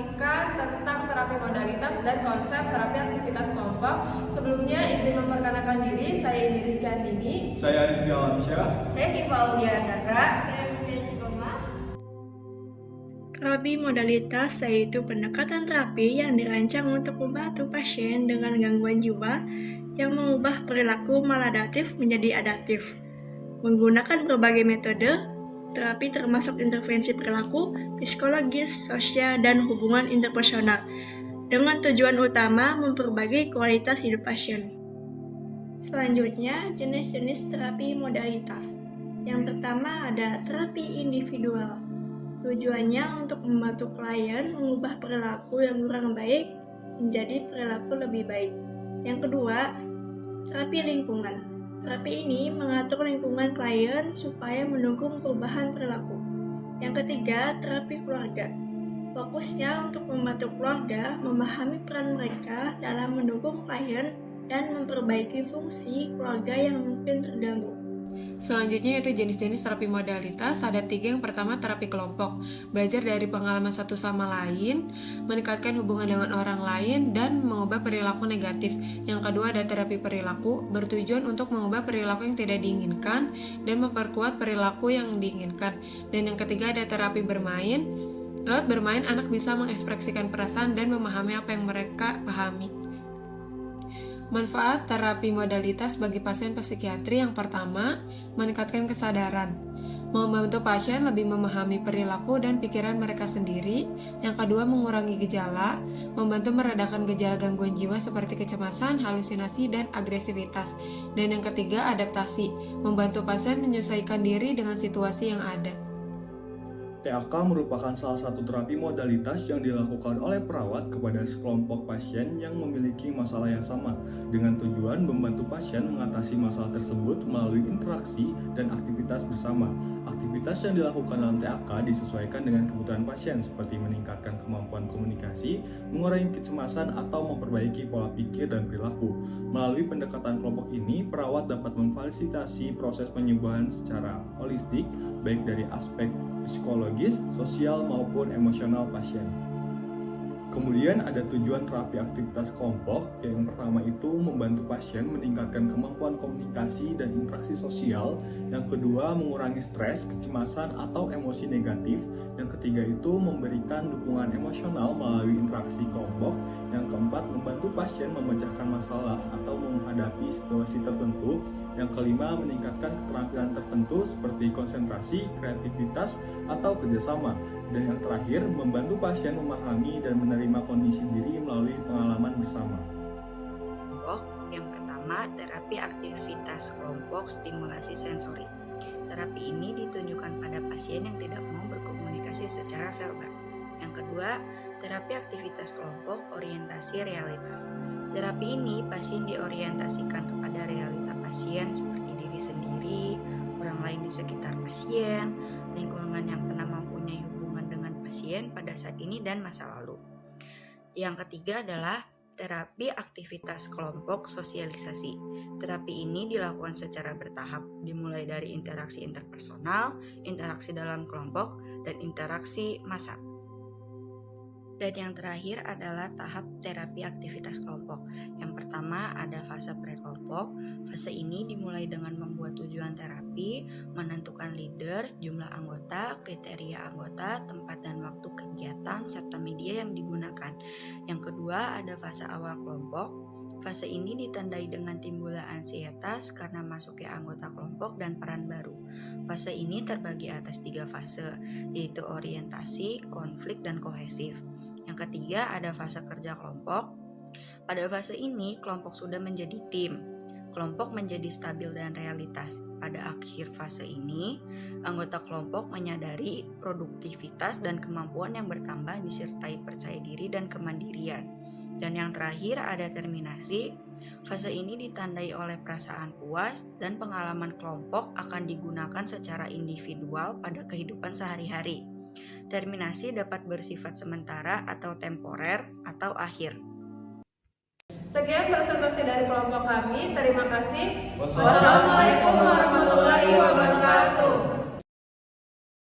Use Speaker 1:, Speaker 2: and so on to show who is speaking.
Speaker 1: mempresentasikan tentang terapi modalitas dan konsep terapi aktivitas kelompok. Sebelumnya izin memperkenalkan diri, saya Indiriska Andini.
Speaker 2: Saya Arifki Alamsyah.
Speaker 3: Saya Siva Aulia Zahra.
Speaker 4: Saya Mutiara Sigoma.
Speaker 5: Terapi modalitas yaitu pendekatan terapi yang dirancang untuk membantu pasien dengan gangguan jiwa yang mengubah perilaku maladaptif menjadi adaptif. Menggunakan berbagai metode, terapi termasuk intervensi perilaku, psikologis, sosial, dan hubungan interpersonal, dengan tujuan utama memperbaiki kualitas hidup pasien. Selanjutnya, jenis-jenis terapi modalitas. Yang pertama ada terapi individual. Tujuannya untuk membantu klien mengubah perilaku yang kurang baik menjadi perilaku lebih baik. Yang kedua, terapi lingkungan. Terapi ini mengatur lingkungan klien supaya mendukung perubahan perilaku. Yang ketiga, terapi keluarga. Fokusnya untuk membantu keluarga memahami peran mereka dalam mendukung klien dan memperbaiki fungsi keluarga yang mungkin terganggu.
Speaker 1: Selanjutnya yaitu jenis-jenis terapi modalitas. Ada 3. Yang pertama, terapi kelompok. Belajar dari pengalaman satu sama lain, meningkatkan hubungan dengan orang lain, dan mengubah perilaku negatif. Yang kedua, ada terapi perilaku. Bertujuan untuk mengubah perilaku yang tidak diinginkan dan memperkuat perilaku yang diinginkan. Dan yang ketiga, ada terapi bermain. Lewat bermain, anak bisa mengekspresikan perasaan dan memahami apa yang mereka pahami. Manfaat terapi modalitas bagi pasien psikiatri. Yang pertama, meningkatkan kesadaran, membantu pasien lebih memahami perilaku dan pikiran mereka sendiri. Yang kedua, mengurangi gejala, membantu meredakan gejala gangguan jiwa seperti kecemasan, halusinasi, dan agresivitas. Dan yang ketiga, adaptasi, membantu pasien menyesuaikan diri dengan situasi yang ada.
Speaker 2: TAK merupakan salah satu terapi modalitas yang dilakukan oleh perawat kepada sekelompok pasien yang memiliki masalah yang sama, dengan tujuan membantu pasien mengatasi masalah tersebut melalui interaksi dan aktivitas bersama. Aktivitas yang dilakukan dalam TAK disesuaikan dengan kebutuhan pasien, seperti meningkatkan kemampuan komunikasi, mengurangi kecemasan, atau memperbaiki pola pikir dan perilaku. Melalui pendekatan kelompok ini, perawat dapat memfasilitasi proses penyembuhan secara holistik, baik dari aspek psikologis, sosial, maupun emosional pasien. Kemudian ada tujuan terapi aktivitas kelompok. Yang pertama itu membantu pasien meningkatkan kemampuan komunikasi dan interaksi sosial. Yang kedua, mengurangi stres, kecemasan, atau emosi negatif. Yang ketiga itu memberikan dukungan emosional melalui interaksi kelompok. Yang keempat, membantu pasien memecahkan masalah atau menghadapi situasi tertentu. Yang kelima, meningkatkan keterampilan tertentu seperti konsentrasi, kreativitas, atau kerjasama. Dan yang terakhir, membantu pasien memahami dan menerima kondisi diri melalui pengalaman bersama.
Speaker 3: Yang pertama, terapi aktivitas kelompok stimulasi sensori. Terapi ini ditunjukkan pada pasien yang tidak mau berkomunikasi secara verbal. Yang kedua, terapi aktivitas kelompok orientasi realitas. Terapi ini pasien diorientasikan kepada realita pasien seperti diri sendiri, orang lain di sekitar pasien, lingkungan yang pernah mempunyai hubungan dengan pasien pada saat ini dan masa lalu. Yang ketiga adalah terapi aktivitas kelompok sosialisasi. Terapi ini dilakukan secara bertahap, dimulai dari interaksi interpersonal, interaksi dalam kelompok, dan interaksi massa. Dan yang terakhir adalah tahap terapi aktivitas kelompok. Yang pertama ada fase prekelompok. Fase ini dimulai dengan membuat tujuan terapi, menentukan leader, jumlah anggota, kriteria anggota, tempat dan waktu kegiatan, serta media yang digunakan. Yang kedua ada fase awal kelompok. Fase ini ditandai dengan timbulnya ansietas karena masuknya anggota kelompok dan peran baru. Fase ini terbagi atas 3 fase, yaitu orientasi, konflik, dan kohesif. Yang ketiga ada fase kerja kelompok. Pada fase ini kelompok sudah menjadi tim. Kelompok menjadi stabil dan realitas. Pada akhir fase ini, anggota kelompok menyadari produktivitas dan kemampuan yang bertambah disertai percaya diri dan kemandirian. Dan yang terakhir ada terminasi. Fase ini ditandai oleh perasaan puas dan pengalaman kelompok akan digunakan secara individual pada kehidupan sehari-hari. Terminasi dapat bersifat sementara atau temporer atau akhir.
Speaker 1: Sekian presentasi dari kelompok kami. Terima kasih.
Speaker 2: Wassalamualaikum warahmatullahi wabarakatuh.